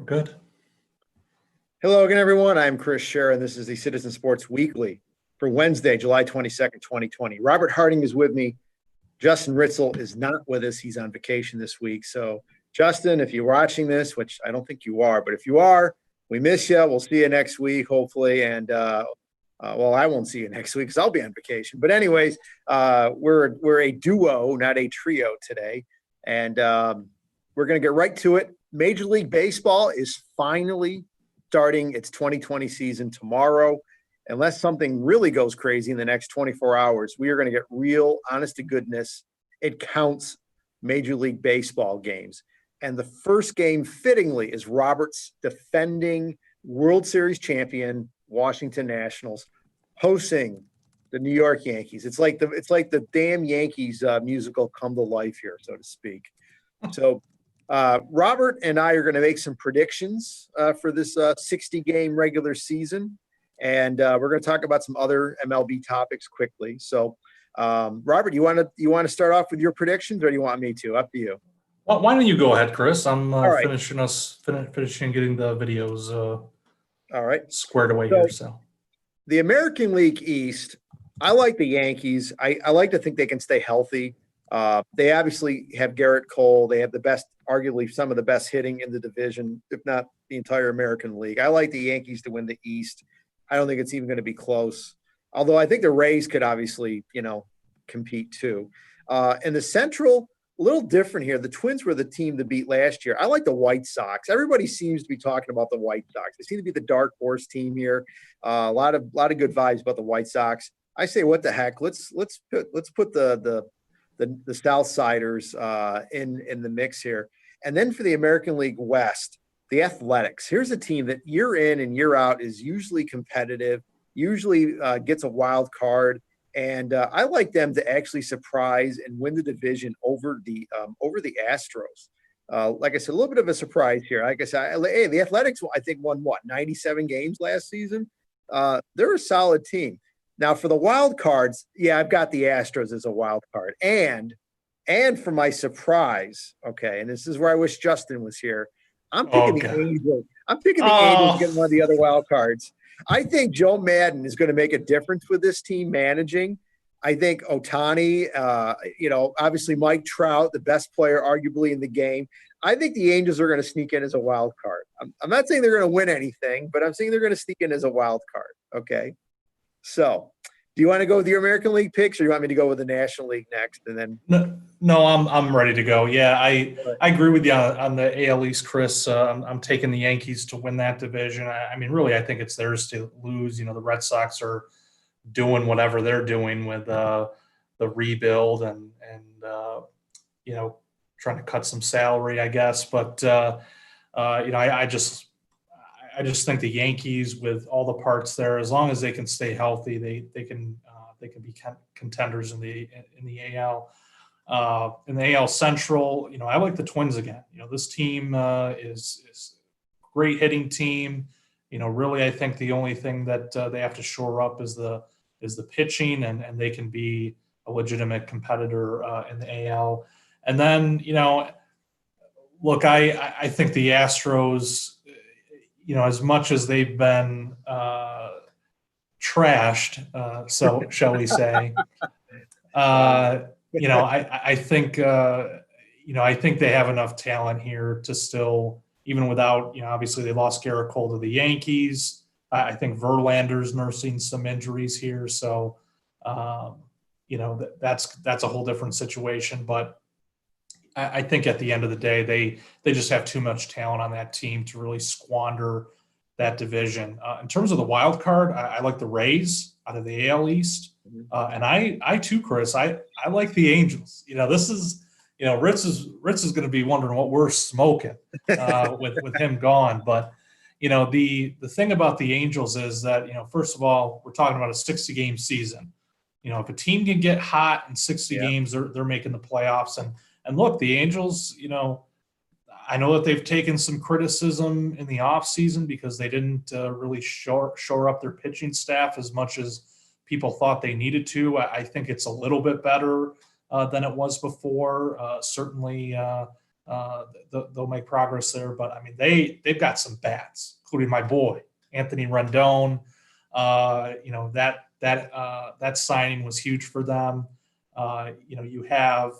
Good. Hello again, everyone. I'm Chris Scherer, and this is the Citizen Sports Weekly for Wednesday, July 22nd, 2020. Robert Harding is with me. Justin Ritzel is not with us. He's on vacation this week. So, Justin, if you're watching this, which I don't think you are, but if you are, we miss you. We'll see you next week, hopefully. And, well, I won't see you next week because I'll be on vacation. But anyways, we're a duo, not a trio today. And we're going to get right to it. Major League Baseball is finally starting its 2020 season tomorrow. Unless something really goes crazy in the next 24 hours, we are going to get real, honest to goodness, it counts Major League Baseball games. And the first game, fittingly, is Robert's defending World Series champion, Washington Nationals, hosting the New York Yankees. It's like the damn Yankees musical come to life here, so to speak. So Robert and I are going to make some predictions for this 60-game regular season. And we're going to talk about some other MLB topics quickly. So, Robert, you want to start off with your predictions, or do you want me to? Up to you. Well, why don't you go ahead, Chris? I'm right. finishing getting the videos all right squared away here. So, the American League East, I like the Yankees. I like to think they can stay healthy. They obviously have Garrett Cole. They have arguably some of the best hitting in the division, if not the entire American League. I like the Yankees to win the East. I don't think it's even going to be close. Although I think the Rays could obviously, compete too. And the Central, a little different here. The Twins were the team to beat last year. I like the White Sox. Everybody seems to be talking about the White Sox. They seem to be the dark horse team here. A lot of good vibes about the White Sox. I say, what the heck? Let's put the Southsiders in the mix here. And then for the American League West, the Athletics. Here's a team that year in and year out is usually competitive, usually gets a wild card, and I like them to actually surprise and win the division over the Astros. Like I said, a little bit of a surprise here. Like I said, the Athletics, I think, won 97 games last season. They're a solid team. Now for the wild cards, yeah, I've got the Astros as a wild card, and for my surprise, okay, and this is where I wish Justin was here. I'm picking the Angels. I'm picking the Angels to get one of the other wild cards. I think Joe Madden is going to make a difference with this team managing. I think Ohtani, obviously Mike Trout, the best player arguably in the game. I think the Angels are going to sneak in as a wild card. I'm not saying they're going to win anything, but I'm saying they're going to sneak in as a wild card. Okay. So, do you want to go with your American League picks, or do you want me to go with the National League next? And then no, I'm ready to go. Yeah, I agree with you on the AL East, Chris. I'm taking the Yankees to win that division. I mean, really, I think it's theirs to lose. The Red Sox are doing whatever they're doing with the rebuild and trying to cut some salary, I guess. But I just think the Yankees, with all the parts there, as long as they can stay healthy, they can be contenders in the AL. In the AL Central, I like the Twins again. This team is a great hitting team. Really, I think the only thing that they have to shore up is the pitching, and they can be a legitimate competitor in the AL. And then, look, I think the Astros, as much as they've been trashed, so shall we say, I think they have enough talent here to still, even without, obviously they lost Garrett Cole to the Yankees. I think Verlander's nursing some injuries here, so that's a whole different situation. But I think at the end of the day, they just have too much talent on that team to really squander that division. In terms of the wild card, I like the Rays out of the AL East, and I too, Chris, I like the Angels. This is Ritz is going to be wondering what we're smoking with him gone. But the thing about the Angels is that first of all, we're talking about a 60-game season. If a team can get hot in 60 games, they're making the playoffs. And look, the Angels, I know that they've taken some criticism in the offseason because they didn't really shore up their pitching staff as much as people thought they needed to. I think it's a little bit better than it was before. Certainly, they'll make progress there. But I mean, they've got some bats, including my boy Anthony Rendon. That signing was huge for them. You have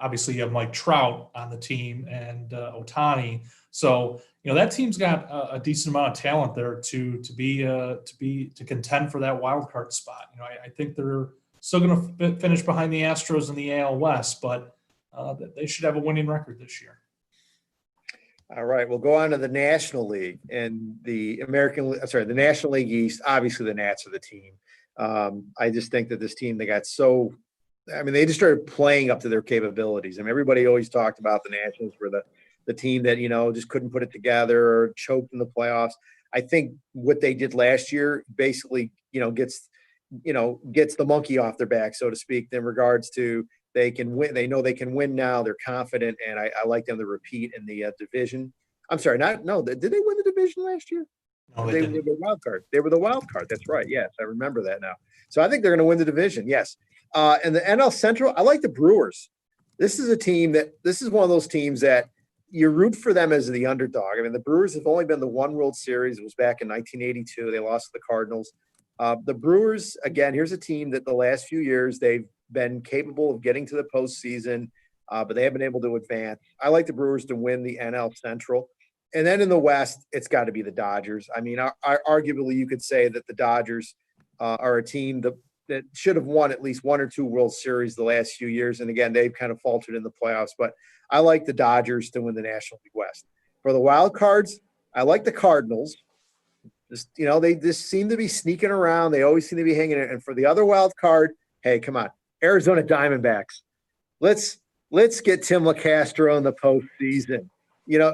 obviously you have Mike Trout on the team and Otani. So that team's got a decent amount of talent there to contend for that wild card spot. I think they're still going to finish behind the Astros in the AL West, but they should have a winning record this year. All right, we'll go on to the National League and the National League East. Obviously, the Nats are the team. I just think that this team, they just started playing up to their capabilities. I mean, everybody always talked about the Nationals were the team that, just couldn't put it together or choked in the playoffs. I think what they did last year basically, gets the monkey off their back, so to speak, in regards to they can win. They know they can win now. They're confident, and I like them to repeat in the division. I'm sorry, did they win the division last year? No, They were the wild card. They were the wild card. That's right. Yes, I remember that now. So I think they're going to win the division. Yes. And the NL Central, I like the Brewers. This is one of those teams that you root for them as the underdog. I mean, the Brewers have only been the one World Series. It was back in 1982. They lost to the Cardinals. The Brewers, again, here's a team that the last few years they've been capable of getting to the postseason, but they haven't been able to advance. I like the Brewers to win the NL Central. And then in the West, it's got to be the Dodgers. I mean, arguably, you could say that the Dodgers are a team that should have won at least one or two World Series the last few years. And again, they've kind of faltered in the playoffs. But I like the Dodgers to win the National League West. For the wild cards, I like the Cardinals. They just seem to be sneaking around. They always seem to be hanging in. And for the other wild card, hey, come on, Arizona Diamondbacks. Let's get Tim Castro in the postseason.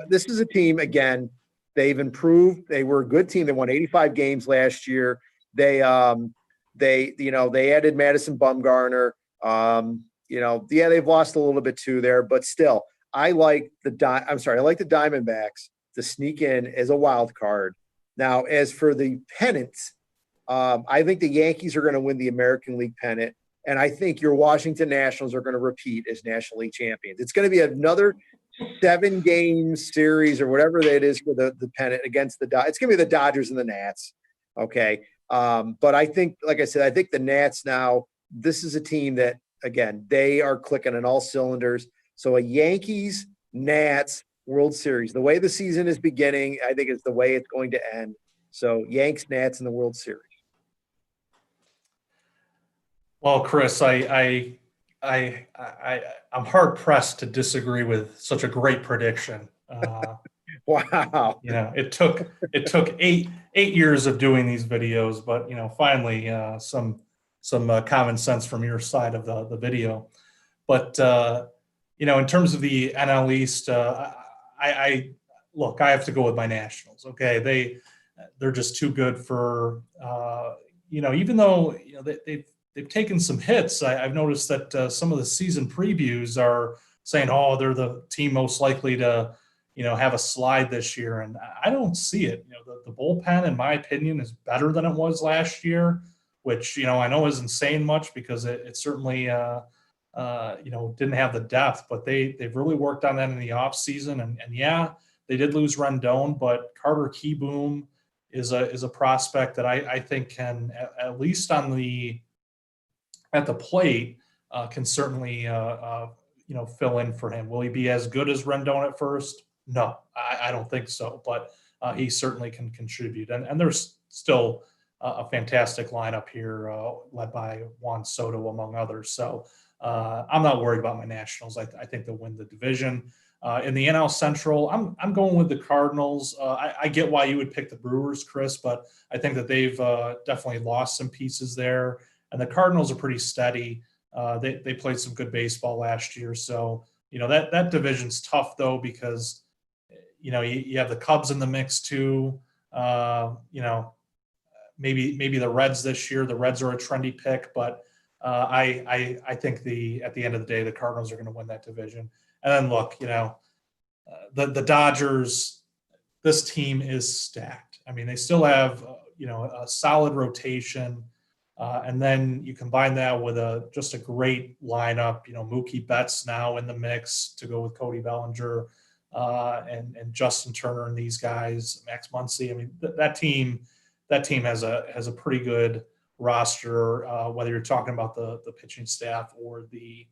This is a team, again, they've improved. They were a good team. They won 85 games last year. They added Madison Bumgarner. They've lost a little bit too there, but still, I like the Diamondbacks to sneak in as a wild card. Now, as for the pennants, I think the Yankees are going to win the American League pennant, and I think your Washington Nationals are going to repeat as National League champions. It's going to be another 7-game series or whatever that is for the pennant against it's going to be the Dodgers and the Nats. Okay. But I think, like I said, I think the Nats now, this is a team that, again, they are clicking on all cylinders. So a Yankees, Nats World Series, the way the season is beginning, I think it's the way it's going to end. So Yanks, Nats in the World Series. Well, Chris, I'm hard pressed to disagree with such a great prediction. Wow. It took 8 years of doing these videos, but finally some common sense from your side of the video. But in terms of the NL East, I have to go with my Nationals. Okay, they're just too good for even though they've taken some hits. I've noticed that some of the season previews are saying, oh, they're the team most likely to have a slide this year, and I don't see it. The bullpen, in my opinion, is better than it was last year, which I know isn't saying much because it certainly didn't have the depth, but they've really worked on that in the offseason. And yeah, they did lose Rendon, but Carter Kieboom is a prospect that I think can at least at the plate can certainly fill in for him. Will he be as good as Rendon at first? No, I don't think so, but he certainly can contribute. And there's still a fantastic lineup here led by Juan Soto, among others. So I'm not worried about my Nationals. I think they'll win the division. In the NL Central, I'm going with the Cardinals. I get why you would pick the Brewers, Chris, but I think that they've definitely lost some pieces there. And the Cardinals are pretty steady. They played some good baseball last year. So, that division's tough, though, because, you have the Cubs in the mix, too. Maybe the Reds this year. The Reds are a trendy pick, but I think at the end of the day, the Cardinals are going to win that division. And then look, the Dodgers, this team is stacked. I mean, they still have, a solid rotation. And then you combine that with just a great lineup. Mookie Betts now in the mix to go with Cody Bellinger, and Justin Turner and these guys, Max Muncy. I mean, that team has a pretty good roster, whether you're talking about the pitching staff or the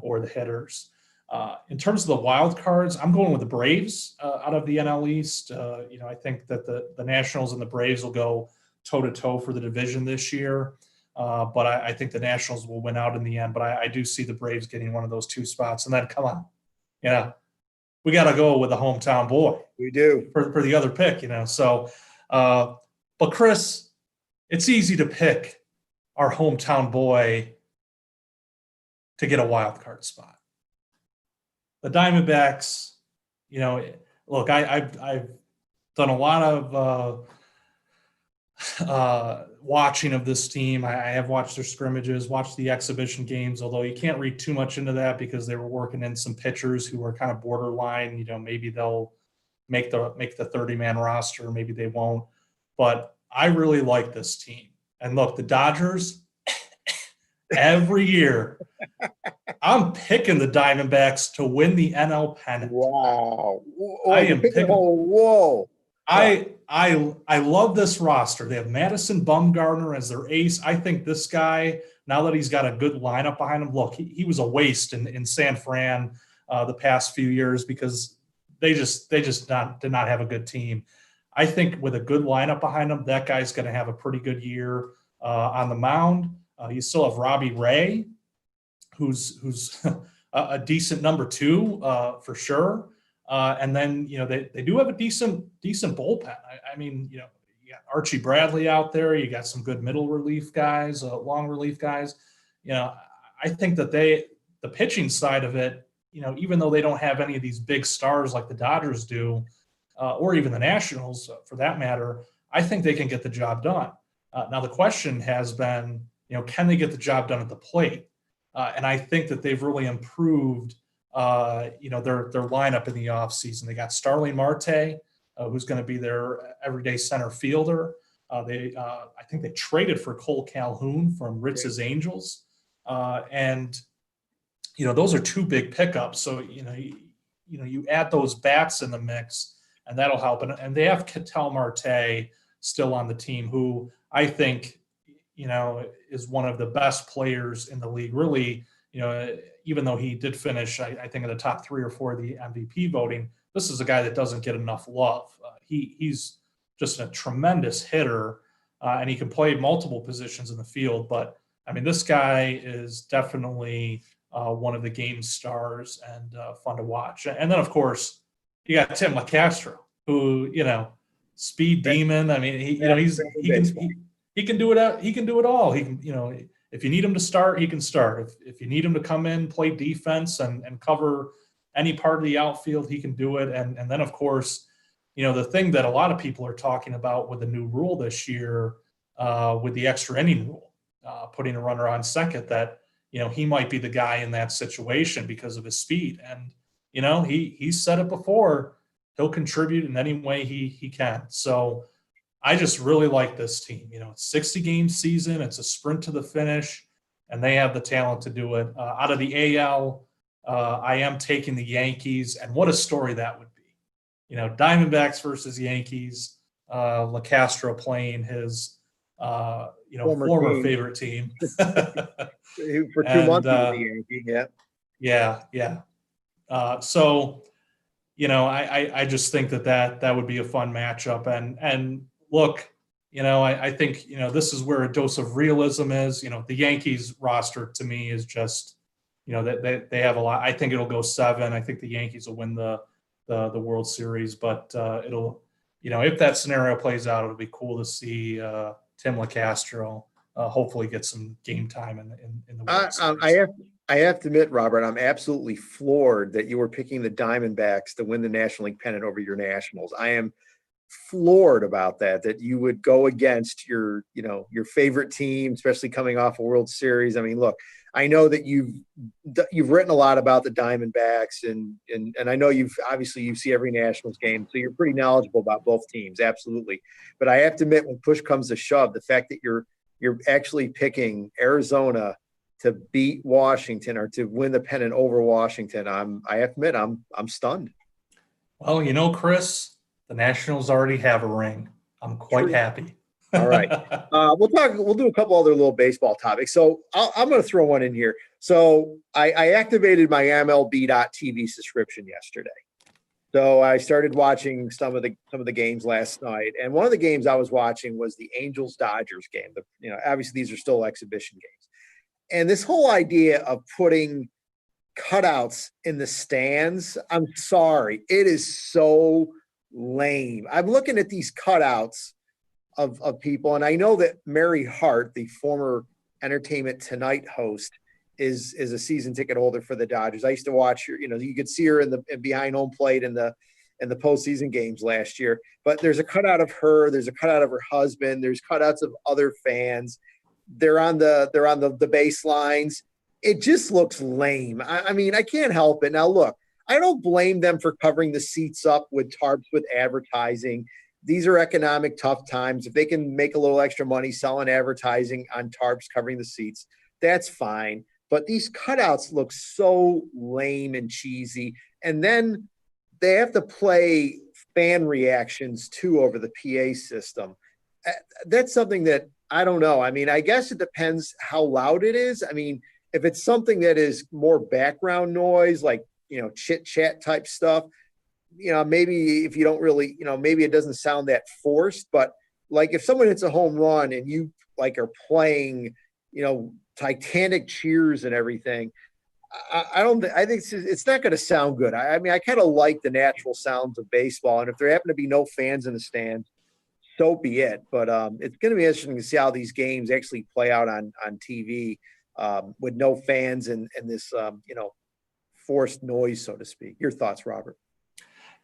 or the hitters. In terms of the wild cards, I'm going with the Braves out of the NL East. I think that the Nationals and the Braves will go toe-to-toe for the division this year. But I think the Nationals will win out in the end. But I do see the Braves getting one of those two spots. And then, come on, we got to go with the hometown boy. We do. For the other pick, So, but Chris, it's easy to pick our hometown boy to get a wild card spot. The Diamondbacks, look, I've done a lot of watching of this team. I have watched their scrimmages, watched the exhibition games, although you can't read too much into that because they were working in some pitchers who are kind of borderline. Maybe they'll make the 30-man roster, maybe they won't. But I really like this team. And look, the Dodgers, every year, I'm picking the Diamondbacks to win the NL pennant. Wow. I am picking. Whoa. I love this roster. They have Madison Bumgarner as their ace. I think this guy, now that he's got a good lineup behind him, look, he was a waste in San Fran the past few years because they just did not have a good team. I think with a good lineup behind him, that guy's going to have a pretty good year on the mound. You still have Robbie Ray, who's a decent number two for sure. And then, they do have a decent bullpen. I mean, you got Archie Bradley out there. You got some good middle relief guys, long relief guys. I think that the pitching side of it, even though they don't have any of these big stars like the Dodgers do, or even the Nationals for that matter, I think they can get the job done. Now, the question has been, can they get the job done at the plate? And I think that they've really improved their lineup in the offseason. They got Starling Marte, who's going to be their everyday center fielder. I think they traded for Cole Calhoun from Ritz's Angels. And those are two big pickups. So, you add those bats in the mix and that'll help. And they have Ketel Marte still on the team, who I think, is one of the best players in the league. Really, even though he did finish, I think in the top 3 or 4 of the MVP voting, this is a guy that doesn't get enough love. He's just a tremendous hitter, and he can play multiple positions in the field. But I mean, this guy is definitely one of the game stars and fun to watch. And then, of course, you got Tim Castro, who speed demon. I mean, he can do it. He can do it all. He can, if you need him to start, he can start. If you need him to come in, play defense and cover any part of the outfield, he can do it. And then, of course, the thing that a lot of people are talking about with the new rule this year, with the extra inning rule, putting a runner on second, that, he might be the guy in that situation because of his speed. And, he's said it before, he'll contribute in any way he can. So I just really like this team. It's 60-game season. It's a sprint to the finish, and they have the talent to do it. Out of the AL, I am taking the Yankees, and what a story that would be. Diamondbacks versus Yankees, Castro playing his, former favorite team. For 2 months, the Yankee, Yeah. So, I just think that would be a fun matchup. And look, I think, this is where a dose of realism is. The Yankees roster to me is just, that they have a lot. I think it'll go 7. I think the Yankees will win the World Series, but it'll, if that scenario plays out, it'll be cool to see Tim Castro hopefully get some game time in the World Series. I have to admit, Robert, I'm absolutely floored that you were picking the Diamondbacks to win the National League pennant over your Nationals. I am floored about that you would go against your favorite team, especially coming off a World Series. I mean, look, I know that you've written a lot about the Diamondbacks, and I know you see every Nationals game, so you're pretty knowledgeable about both teams, absolutely. But I have to admit, when push comes to shove, the fact that you're actually picking Arizona to beat Washington or to win the pennant over Washington, I have to admit, I'm stunned. Well, Chris, the Nationals already have a ring. I'm quite happy. All right. We'll do a couple other little baseball topics. So I'm going to throw one in here. So I activated my MLB.TV subscription yesterday. So I started watching some of the games last night. And one of the games I was watching was the Angels-Dodgers game. Obviously these are still exhibition games. And this whole idea of putting cutouts in the stands, I'm sorry, it is so lame. I'm looking at these cutouts of people. And I know that Mary Hart, the former Entertainment Tonight host, is a season ticket holder for the Dodgers. I used to watch her, you could see her in behind home plate in the postseason games last year. But there's a cutout of her, there's a cutout of her husband, there's cutouts of other fans. They're on the baselines. It just looks lame. I mean, I can't help it. Now look, I don't blame them for covering the seats up with tarps with advertising. These are economic tough times. If they can make a little extra money selling advertising on tarps covering the seats, that's fine. But these cutouts look so lame and cheesy. And then they have to play fan reactions too over the PA system. That's something that I don't know. I mean, I guess it depends how loud it is. I mean, if it's something that is more background noise, like, chit chat type stuff, maybe if you don't really, maybe it doesn't sound that forced, but like if someone hits a home run and you are playing, Titanic cheers and everything, I think it's not going to sound good. I mean, I kind of like the natural sounds of baseball. And if there happen to be no fans in the stands, so be it. But it's going to be interesting to see how these games actually play out on TV with no fans and this, forced noise, so to speak. Your thoughts, Robert?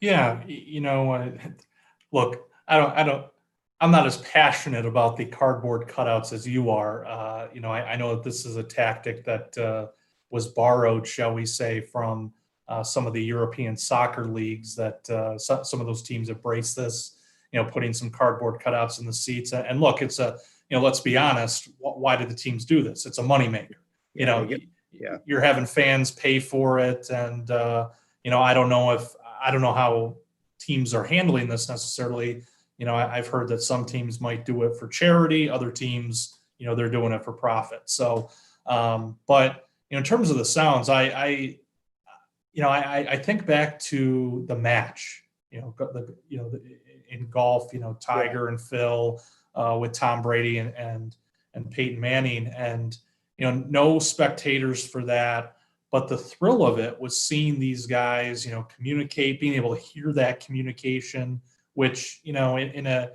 Yeah, look, I'm not as passionate about the cardboard cutouts as you are. I know that this is a tactic that was borrowed, shall we say, from some of the European soccer leagues that some of those teams embrace this, putting some cardboard cutouts in the seats. And look, it's let's be honest, why did the teams do this? It's a moneymaker. You're having fans pay for it. And, I don't know how teams are handling this necessarily. I've heard that some teams might do it for charity. Other teams, they're doing it for profit. So, but in terms of the sounds, I think back to the match, in golf, Tiger and Phil with Tom Brady and Peyton Manning, and no spectators for that. But the thrill of it was seeing these guys, communicate, being able to hear that communication, which, in a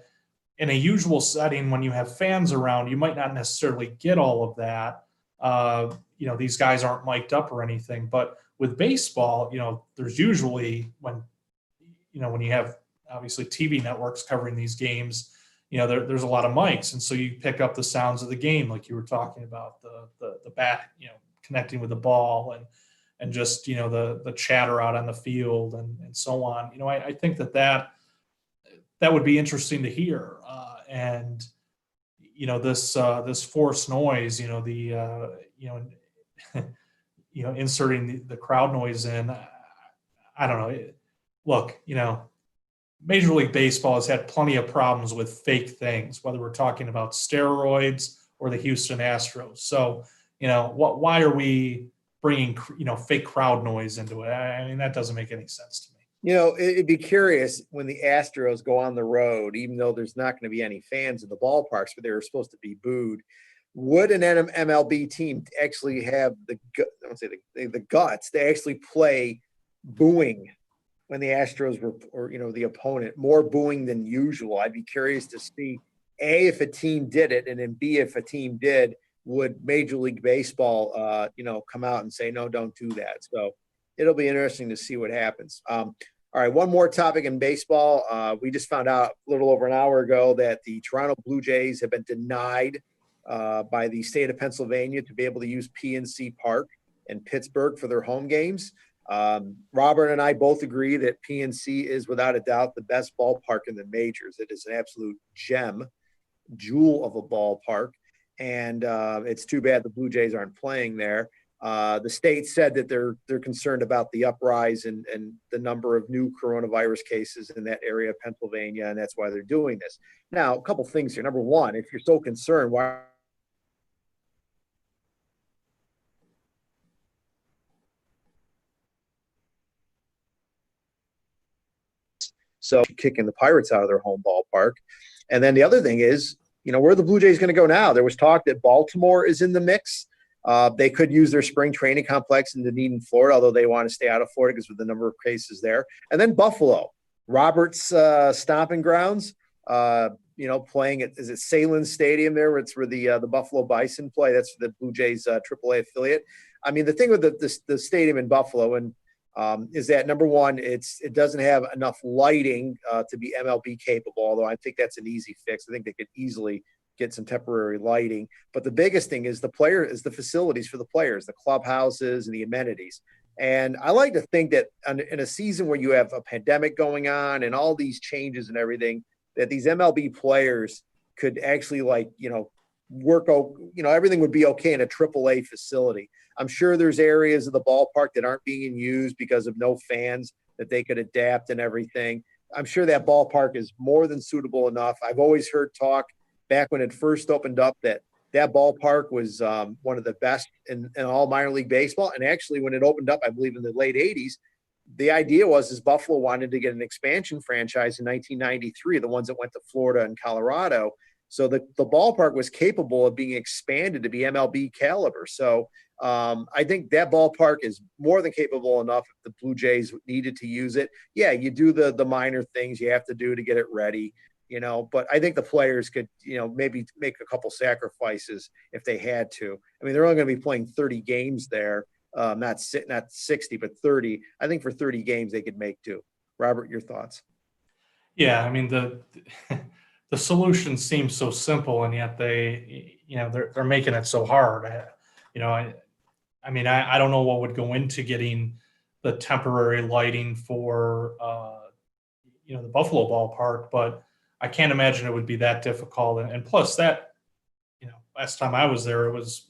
usual setting when you have fans around, you might not necessarily get all of that. These guys aren't mic'd up or anything. But with baseball, there's usually when you have obviously TV networks covering these games, there's a lot of mics. And so you pick up the sounds of the game, like you were talking about, the bat, connecting with the ball and just, the chatter out on the field and so on. I think that would be interesting to hear. And, this forced noise, inserting the crowd noise in, I don't know. Look, Major League Baseball has had plenty of problems with fake things, whether we're talking about steroids or the Houston Astros. So, why are we bringing, fake crowd noise into it? I mean, that doesn't make any sense to me. It'd be curious when the Astros go on the road, even though there's not going to be any fans in the ballparks, but they were supposed to be booed. Would an MLB team actually have the guts to actually play booing when the Astros were, or the opponent, more booing than usual? I'd be curious to see, A, if a team did it, and then B, if a team did, would Major League Baseball, come out and say, no, don't do that. So it'll be interesting to see what happens. All right, one more topic in baseball. We just found out a little over an hour ago that the Toronto Blue Jays have been denied by the state of Pennsylvania to be able to use PNC Park in Pittsburgh for their home games. Robert and I both agree that PNC is without a doubt the best ballpark in the majors. It is an absolute jewel of a ballpark. And it's too bad the Blue Jays aren't playing there. The state said that they're concerned about the uprise and the number of new coronavirus cases in that area of Pennsylvania, and that's why they're doing this. Now, a couple things here. Number one, if you're so concerned, why so kicking the Pirates out of their home ballpark? And then the other thing is, where are the Blue Jays going to go now? There was talk that Baltimore is in the mix. They could use their spring training complex in Dunedin, Florida, although they want to stay out of Florida because of the number of cases there. And then Buffalo, Robert's stomping grounds, playing at, is it Salem Stadium there, where the Buffalo Bison play? That's the Blue Jays AAA affiliate. I mean, the thing with the stadium in Buffalo is that, number one, it doesn't have enough lighting to be MLB capable, although I think that's an easy fix. I think they could easily get some temporary lighting. But the biggest thing is the facilities for the players, the clubhouses and the amenities. And I like to think that in a season where you have a pandemic going on and all these changes and everything, that these MLB players could actually work, everything would be okay in a AAA facility. I'm sure there's areas of the ballpark that aren't being used because of no fans that they could adapt and everything. I'm sure that ballpark is more than suitable enough. I've always heard talk back when it first opened up that ballpark was one of the best in all minor league baseball. And actually, when it opened up, I believe in the late 80s, the idea was Buffalo wanted to get an expansion franchise in 1993, the ones that went to Florida and Colorado. So the ballpark was capable of being expanded to be MLB caliber. So I think that ballpark is more than capable enough if the Blue Jays needed to use it. Yeah, you do the minor things you have to do to get it ready. But I think the players could, maybe make a couple sacrifices if they had to. I mean, they're only going to be playing 30 games there, not 60, but 30. I think for 30 games they could make do. Robert, your thoughts? Yeah, I mean the solution seems so simple, and yet they're making it so hard. I mean, I don't know what would go into getting the temporary lighting for the Buffalo ballpark, but I can't imagine it would be that difficult. And plus that, last time I was there, it was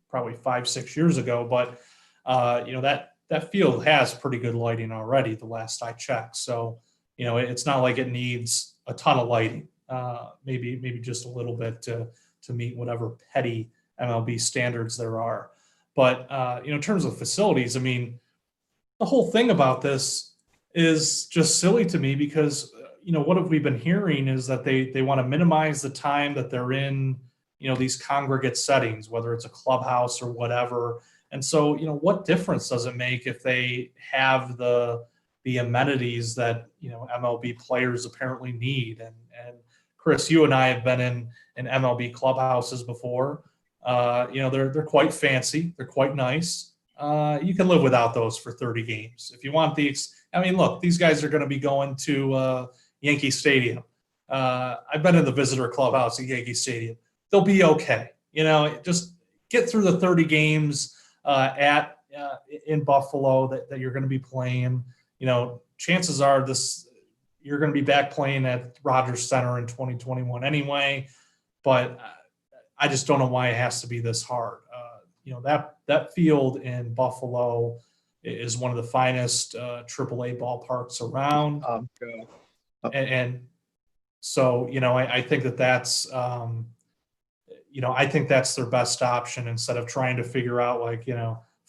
probably 5-6 years ago, but that field has pretty good lighting already, the last I checked. So, it's not like it needs a ton of lighting, maybe just a little bit to meet whatever petty MLB standards there are. But, in terms of facilities, I mean, the whole thing about this is just silly to me because, what have we been hearing is that they want to minimize the time that they're in, these congregate settings, whether it's a clubhouse or whatever. And so, what difference does it make if they have the amenities that, MLB players apparently need? And Chris, you and I have been in MLB clubhouses before. They're quite fancy. They're quite nice. You can live without those for 30 games. If you want these, I mean, look, these guys are going to be going to Yankee Stadium. I've been in the visitor clubhouse at Yankee Stadium. They'll be okay. Just get through the 30 games in Buffalo that you're going to be playing. Chances are you're going to be back playing at Rogers Center in 2021 anyway. But I just don't know why it has to be this hard. That field in Buffalo is one of the finest AAA ballparks around. And so, I think that's, I think that's their best option instead of trying to figure out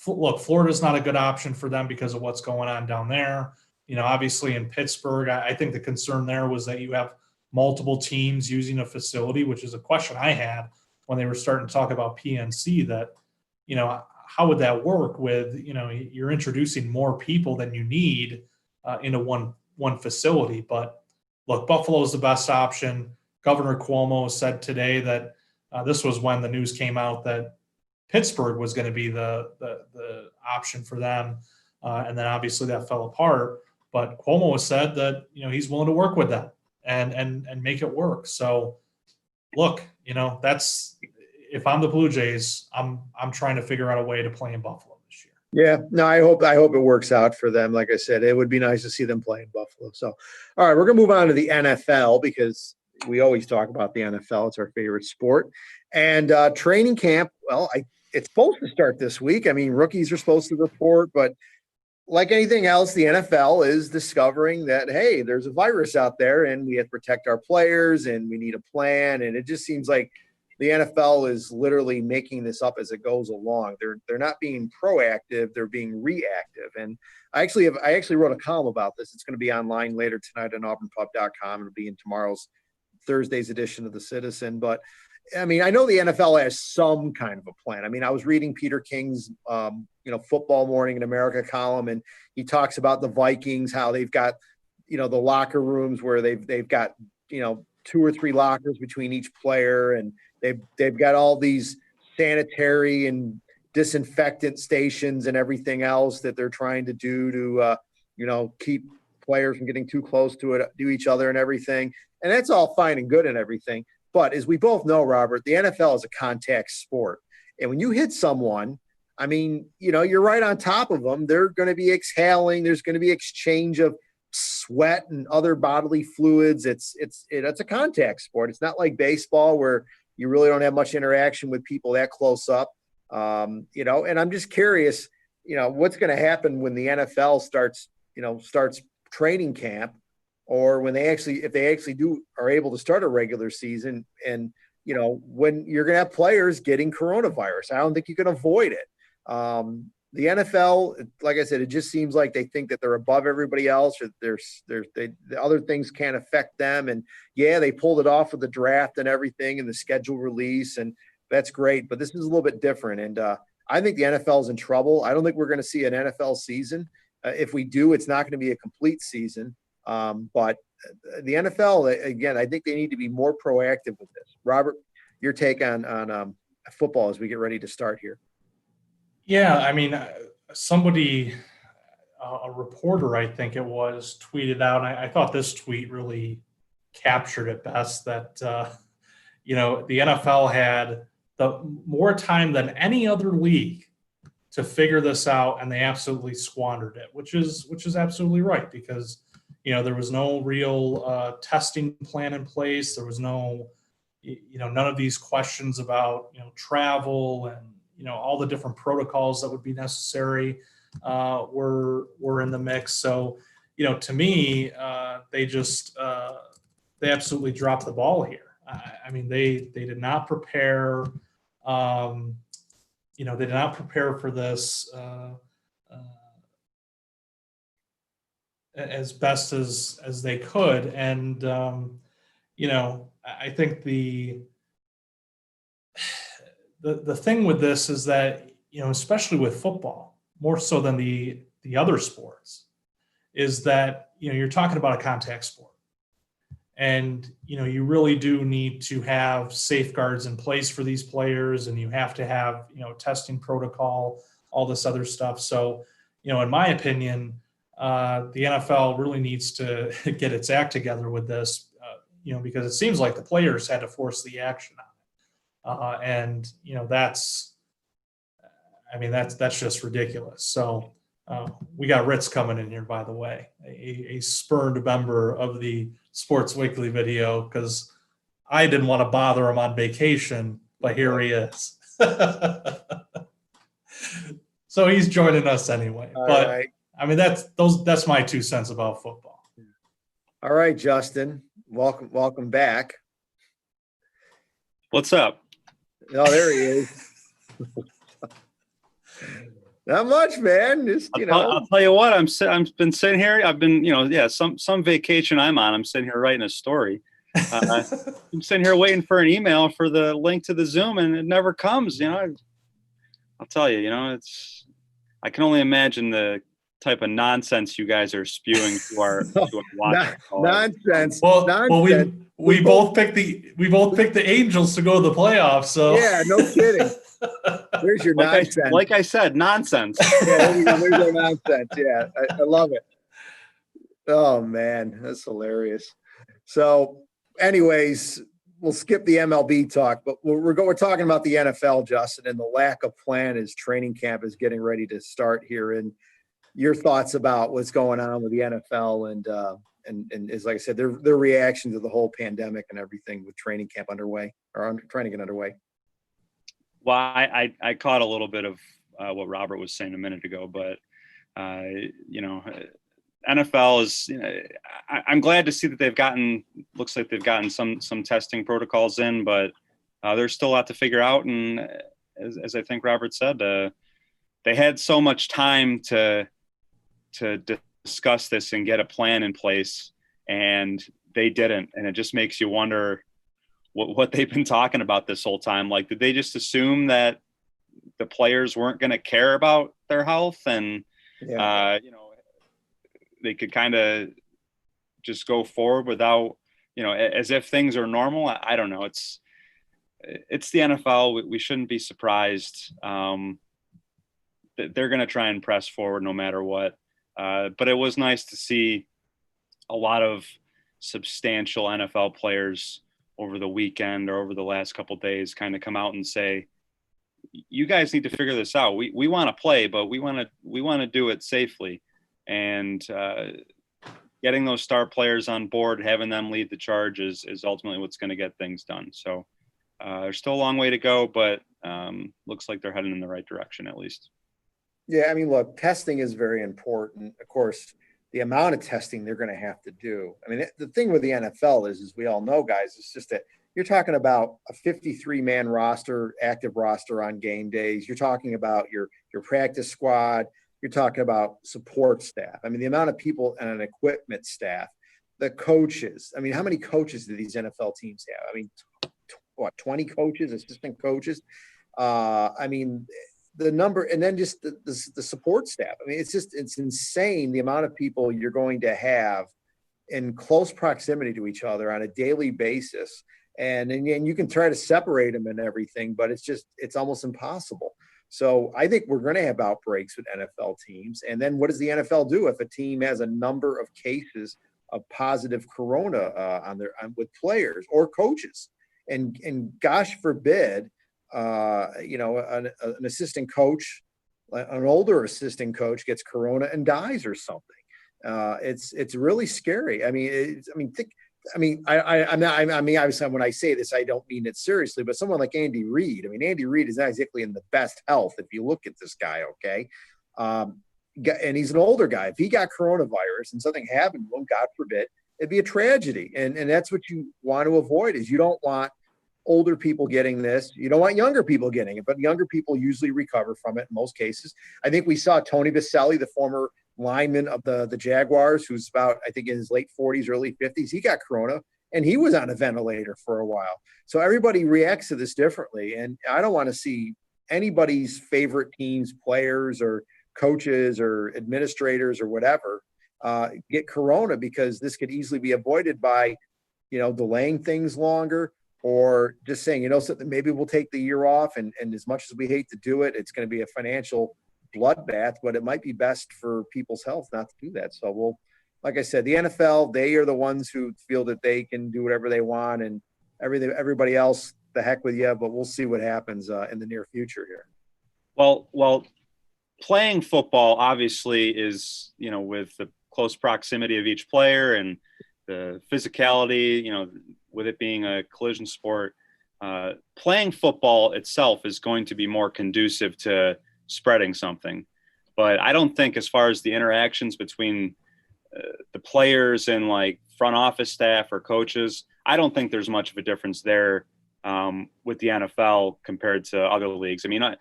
look, Florida's not a good option for them because of what's going on down there. Obviously in Pittsburgh, I think the concern there was that you have multiple teams using a facility, which is a question I had when they were starting to talk about PNC that, how would that work with, you're introducing more people than you need into one facility. But look, Buffalo is the best option. Governor Cuomo said today that this was when the news came out that Pittsburgh was going to be the option for them. And then obviously that fell apart. But Cuomo has said that, he's willing to work with them and make it work. So look, if I'm the Blue Jays, I'm trying to figure out a way to play in Buffalo this year. Yeah, no, I hope it works out for them. Like I said, it would be nice to see them play in Buffalo. So, all right, we're gonna move on to the NFL because we always talk about the NFL. It's our favorite sport. And training camp, well, it's supposed to start this week. I mean, rookies are supposed to report, but like anything else, the NFL is discovering that, hey, there's a virus out there and we have to protect our players and we need a plan. And it just seems like the NFL is literally making this up as it goes along. They're not being proactive, they're being reactive. And I actually wrote a column about this. It's going to be online later tonight on auburnpub.com. It'll be in tomorrow's Thursday's edition of the Citizen. But I mean, I know the NFL has some kind of a plan. I mean, I was reading Peter King's Football Morning in America column, and he talks about the Vikings, how they've got, the locker rooms where they've got, 2 or 3 lockers between each player, and they've got all these sanitary and disinfectant stations and everything else that they're trying to do to keep players from getting too close to each other and everything. And that's all fine and good and everything. But as we both know, Robert, the NFL is a contact sport. And when you hit someone, I mean, you're right on top of them. They're going to be exhaling. There's going to be exchange of sweat and other bodily fluids. It's a contact sport. It's not like baseball where you really don't have much interaction with people that close up. And I'm just curious, what's going to happen when the NFL starts training camp, or when if they actually are able to start a regular season, and when you're going to have players getting coronavirus. I don't think you can avoid it. The NFL, like I said, it just seems like they think that they're above everybody else, or the other things can't affect them. And yeah, they pulled it off with the draft and everything and the schedule release, and that's great. But this is a little bit different. And I think the NFL is in trouble. I don't think we're going to see an NFL season. If we do, it's not going to be a complete season. But the NFL, again, I think they need to be more proactive with this. Robert, your take on football as we get ready to start here. Yeah, I mean, somebody, a reporter, I think it was, tweeted out, and I thought this tweet really captured it best, that, the NFL had more time than any other league to figure this out, and they absolutely squandered it, which is absolutely right, because, there was no real testing plan in place. There was no, none of these questions about, travel and, all the different protocols that would be necessary were in the mix. So, to me, they absolutely dropped the ball here. I mean, they did not prepare. They did not prepare for this as best as they could, and I think the thing with this is that, especially with football, more so than the other sports, is that, you're talking about a contact sport. And, you really do need to have safeguards in place for these players, and you have to have, testing protocol, all this other stuff. So, in my opinion, the NFL really needs to get its act together with this, because it seems like the players had to force the action on it. And that's just ridiculous. So we got Ritz coming in here, by the way, a spurned member of the Sports Weekly video, because I didn't want to bother him on vacation, but here he is. So he's joining us anyway. All but right. I mean, that's my 2 cents about football. All right, Justin, welcome back. What's up? Oh, there he is. Not much, man. Just I'll tell you what. I've been sitting here. I've been, some vacation I'm on. I'm sitting here writing a story. I'm sitting here waiting for an email for the link to the Zoom, and it never comes. I'll tell you. I can only imagine the type of nonsense you guys are spewing to our watchers. Nonsense. Well, nonsense. we both picked the Angels to go to the playoffs. So yeah, no kidding. There's your nonsense. Like I said, nonsense. Yeah, there's your nonsense. Yeah, I love it. Oh man, that's hilarious. So, anyways, we'll skip the MLB talk, but we're talking about the NFL, Justin, and the lack of plan as training camp is getting ready to start here. And your thoughts about what's going on with the NFL and as like I said, their reaction to the whole pandemic and everything with training camp underway or trying to get underway. Well, I caught a little bit of what Robert was saying a minute ago, but NFL is. I'm glad to see that looks like they've gotten some testing protocols in, but there's still a lot to figure out. And as I think Robert said, they had so much time to discuss this and get a plan in place, and they didn't. And it just makes you wonder what they've been talking about this whole time. Like, did they just assume that the players weren't going to care about their health and, they could kind of just go forward without, as if things are normal? I don't know. It's the NFL. We shouldn't be surprised. They're going to try and press forward no matter what. But it was nice to see a lot of substantial NFL players over the weekend or over the last couple of days kind of come out and say, you guys need to figure this out. We want to play, but we want to do it safely. And getting those star players on board, having them lead the charge is ultimately what's going to get things done. So there's still a long way to go, but looks like they're heading in the right direction at least. Yeah, I mean, look, testing is very important. Of course, the amount of testing they're going to have to do. I mean, the thing with the NFL is we all know, guys, it's just that you're talking about a 53-man roster, active roster on game days. You're talking about your practice squad. You're talking about support staff. I mean, the amount of people and an equipment staff, the coaches. I mean, how many coaches do these NFL teams have? I mean, 20 coaches, assistant coaches? I mean, the number, and then just the support staff. I mean, it's insane the amount of people you're going to have in close proximity to each other on a daily basis. And you can try to separate them and everything, but it's almost impossible. So I think we're going to have outbreaks with NFL teams. And then what does the NFL do if a team has a number of cases of positive corona with players or coaches? And gosh forbid, an assistant coach, an older assistant coach gets corona and dies or something. It's really scary. I mean, obviously when I say this, I don't mean it seriously, but someone like Andy Reid, Andy Reid is not exactly in the best health. If you look at this guy, okay. And he's an older guy. If he got coronavirus and something happened to him, God forbid, it'd be a tragedy. And that's what you want to avoid is you don't want older people getting this. You don't want younger people getting it, but younger people usually recover from it in most cases. I think we saw Tony Vaselli, the former lineman of the Jaguars, who's about, I think, in his late 40s, early 50s. He got corona, and he was on a ventilator for a while. So everybody reacts to this differently, and I don't want to see anybody's favorite teams, players or coaches or administrators or whatever, get corona, because this could easily be avoided by, delaying things longer or just saying, something, maybe we'll take the year off. And as much as we hate to do it, it's going to be a financial bloodbath, but it might be best for people's health not to do that. So like I said, the NFL, they are the ones who feel that they can do whatever they want, and everybody else, the heck with you, but we'll see what happens in the near future here. Well, playing football obviously is, with the close proximity of each player and the physicality, with it being a collision sport, playing football itself is going to be more conducive to spreading something. But I don't think, as far as the interactions between the players and like front office staff or coaches, I don't think there's much of a difference there with the NFL compared to other leagues. The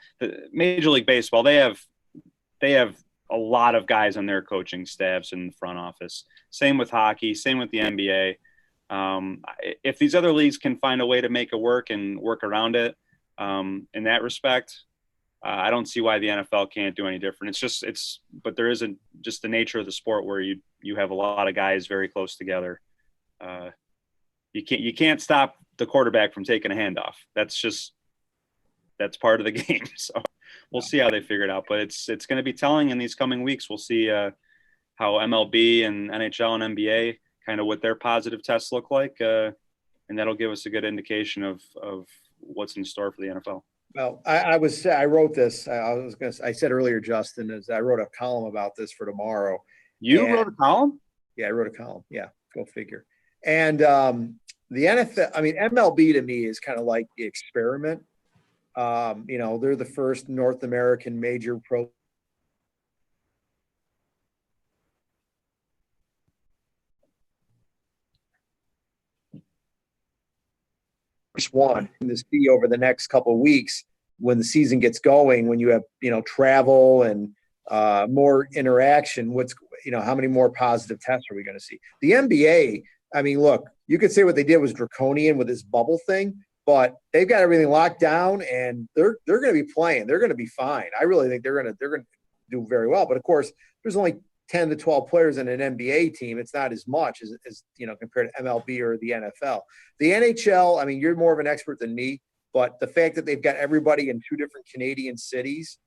Major League Baseball, they have a lot of guys on their coaching staffs in the front office. Same with hockey, same with the NBA. If these other leagues can find a way to make it work and work around it in that respect, I don't see why the NFL can't do any different. But there isn't, just the nature of the sport where you have a lot of guys very close together. You can't stop the quarterback from taking a handoff. That's part of the game. So we'll see how they figure it out, but it's going to be telling in these coming weeks. We'll see how MLB and NHL and NBA, kind of what their positive tests look like. and that'll give us a good indication of what's in store for the NFL. Well, I wrote this. I said earlier, Justin, is I wrote a column about this for tomorrow. You wrote a column? Yeah, I wrote a column. Yeah, go figure. And the NFL, I mean, MLB to me is kind of like the experiment. They're the first North American major pro. One to see over the next couple of weeks when the season gets going, when you have travel and more interaction. How many more positive tests are we going to see? The NBA, I mean, look, you could say what they did was draconian with this bubble thing, but they've got everything locked down and they're going to be playing. They're going to be fine. I really think they're going to do very well. But of course, there's only 10 to 12 players in an NBA team. It's not as much as compared to MLB or the NFL. The NHL, I mean, you're more of an expert than me, but the fact that they've got everybody in 2 different Canadian cities,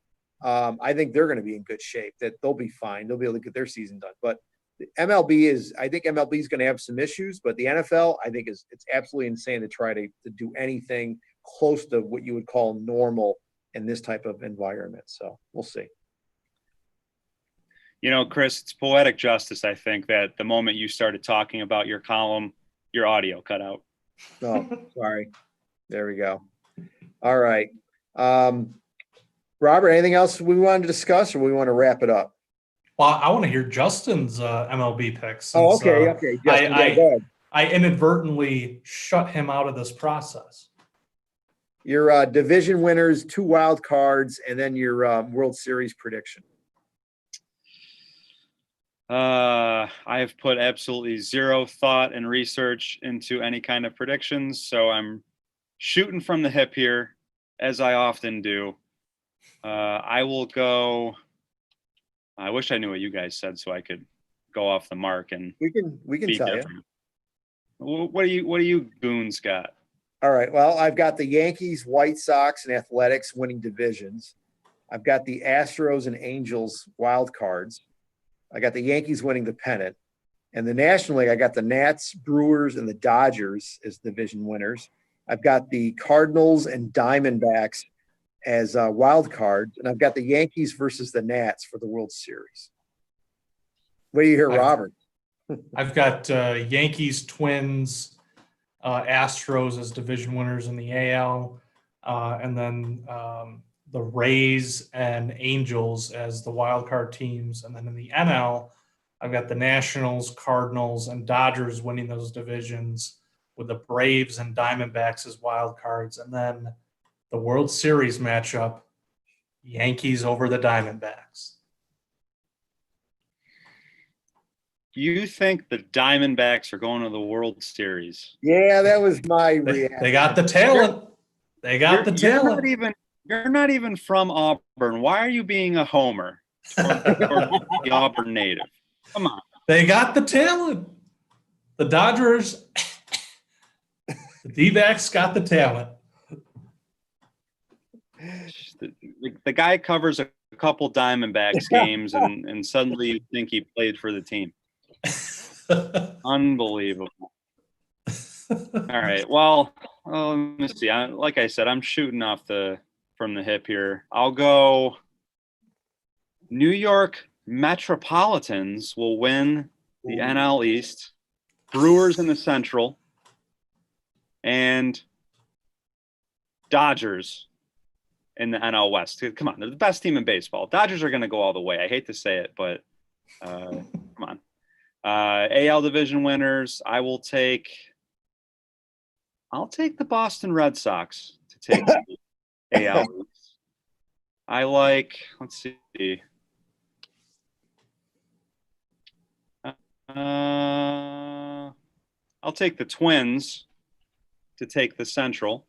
I think they're going to be in good shape, that they'll be fine. They'll be able to get their season done. But I think MLB is going to have some issues, but the NFL, I think it's absolutely insane to try to do anything close to what you would call normal in this type of environment. So we'll see. Chris, it's poetic justice, I think, that the moment you started talking about your column, your audio cut out. Oh, sorry. There we go. All right. Robert, anything else we wanted to discuss, or we want to wrap it up? Well, I want to hear Justin's MLB picks. Since, okay. Justin, go ahead. I inadvertently shut him out of this process. Your division winners, 2 wild cards, and then your World Series prediction. I have put absolutely zero thought and research into any kind of predictions, so I'm shooting from the hip here, as I often do. I will go. I wish I knew what you guys said so I could go off the mark and we can tell different. You. What do you goons got? All right. Well, I've got the Yankees, White Sox, and Athletics winning divisions. I've got the Astros and Angels wild cards. I got the Yankees winning the pennant. And the National League, I got the Nats, Brewers, and the Dodgers as division winners. I've got the Cardinals and Diamondbacks as wild cards. And I've got the Yankees versus the Nats for the World Series. What do you hear, Robert? I've got Yankees, Twins, Astros as division winners in the AL, and then the Rays and Angels as the wild card teams. And then in the NL, I've got the Nationals, Cardinals, and Dodgers winning those divisions, with the Braves and Diamondbacks as wild cards. And then the World Series matchup, Yankees over the Diamondbacks. You think the Diamondbacks are going to the World Series? Yeah, that was my reaction. They got the talent. They got the talent. You're not even from Auburn. Why are you being a homer for the Auburn native? Come on. They got the talent. The Dodgers, the D-backs got the talent. The guy covers a couple Diamondbacks games and suddenly you think he played for the team. Unbelievable. All right. Well, let me see. Like I said, I'm shooting off from the hip here. I'll go New York Metropolitans will win the NL East, Brewers in the Central, and Dodgers in the NL West. Come on, they're the best team in baseball. Dodgers are going to go all the way. I hate to say it, but come on. AL division winners, I'll take the Boston Red Sox to take the AL. Let's see. I'll take the Twins to take the Central.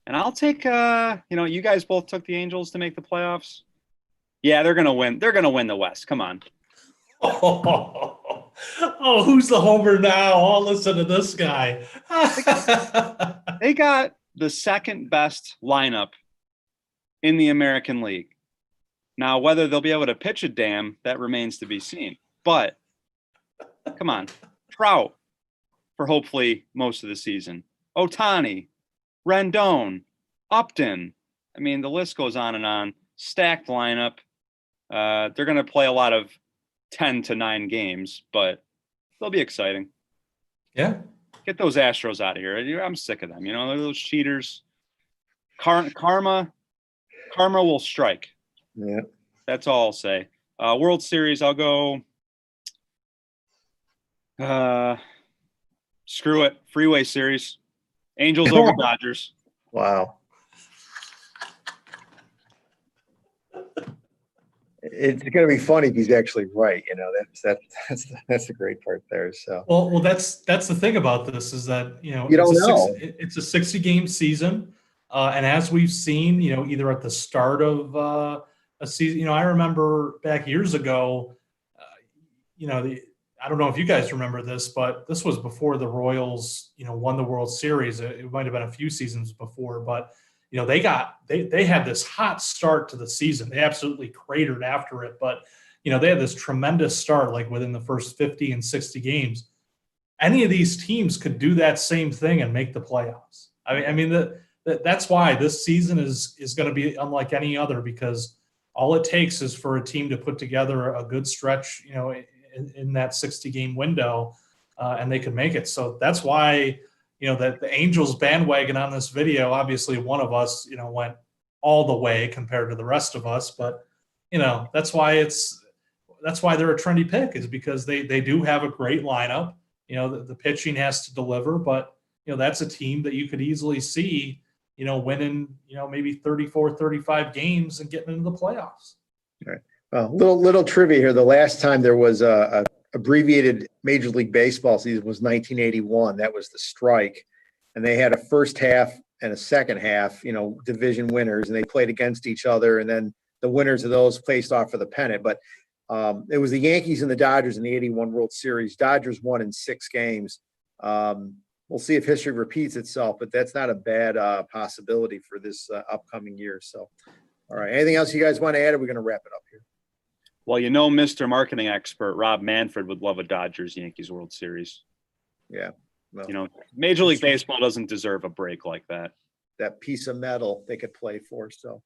And I'll take you guys both took the Angels to make the playoffs. Yeah, they're gonna win. They're gonna win the West. Come on. Oh, who's the homer now? I'll listen to this guy. They got the second best lineup in the American League. Now, whether they'll be able to pitch a damn, that remains to be seen. But come on, Trout, for hopefully most of the season. Ohtani, Rendon, Upton. I mean, the list goes on and on. Stacked lineup. They're going to play a lot of 10 to 9 games, but they'll be exciting. Yeah. Get those Astros out of here. I'm sick of them. You know, they're those cheaters. Karma will strike. Yeah. That's all I'll say. World Series, I'll go. Screw it. Freeway Series. Angels over Dodgers. Wow. It's going to be funny if he's actually right. You know, that's the great part there. So Well, that's the thing about this is that, you know, You don't know. It's a 60-game season. And as we've seen, you know, either at the start of a season, you know, I remember back years ago, you know, I don't know if you guys remember this, but this was before the Royals, you know, won the World Series. It might have been a few seasons before, but you know, they had this hot start to the season. They absolutely cratered after it, but you know, they had this tremendous start, like within the first 50 and 60 games. Any of these teams could do that same thing and make the playoffs. I mean, that's why this season is going to be unlike any other, because all it takes is for a team to put together a good stretch, you know, in that 60-game window, and they can make it. So that's why, you know, that the Angels bandwagon on this video, obviously one of us, you know, went all the way compared to the rest of us, but you know, that's why they're a trendy pick, is because they do have a great lineup. You know, the pitching has to deliver, but you know, that's a team that you could easily see, you know, winning, you know, maybe 34, 35 games and getting into the playoffs. Right. Little trivia here. The last time there was a abbreviated Major League Baseball season was 1981. That was the strike, and they had a first half and a second half, you know, division winners, and they played against each other, and then the winners of those faced off for the pennant. But it was the Yankees and the Dodgers in the 81 World Series. Dodgers won in 6 games. We'll see if history repeats itself, but that's not a bad possibility for this upcoming year. So, all right. Anything else you guys want to add? Or are we going to wrap it up here? Well, you know, Mr. Marketing expert Rob Manfred would love a Dodgers-Yankees World Series. Yeah. Well, you know, Major League Baseball doesn't deserve a break like that. that piece of metal they could play for. So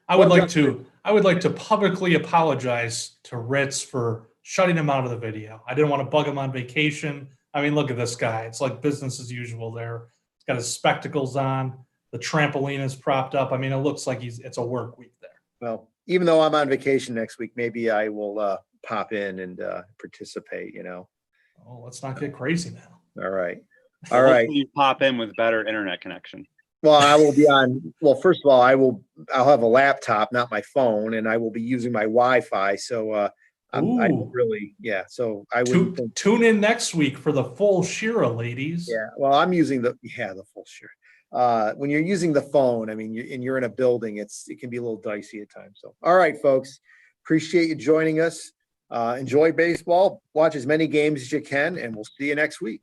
I would like to publicly apologize to Ritz for shutting him out of the video. I didn't want to bug him on vacation. I mean, look at this guy. It's like business as usual there. He's got his spectacles on. The trampoline is propped up. I mean, it looks like it's a work week there. well, even though I'm on vacation next week, maybe I will pop in and participate, you know. Oh, let's not get crazy now. All right. So All right. hopefully you pop in with better internet connection. Well, I will be on. Well, first of all, I'll have a laptop, not my phone, and I will be using my Wi-Fi. So I Ooh. really, yeah. So I would Tune in next week for the full Shira, ladies. Yeah. Well, I'm using the full shirt. When you're using the phone, I mean, you're in a building, it can be a little dicey at times. So, all right, folks, appreciate you joining us. Enjoy baseball. Watch as many games as you can, and we'll see you next week.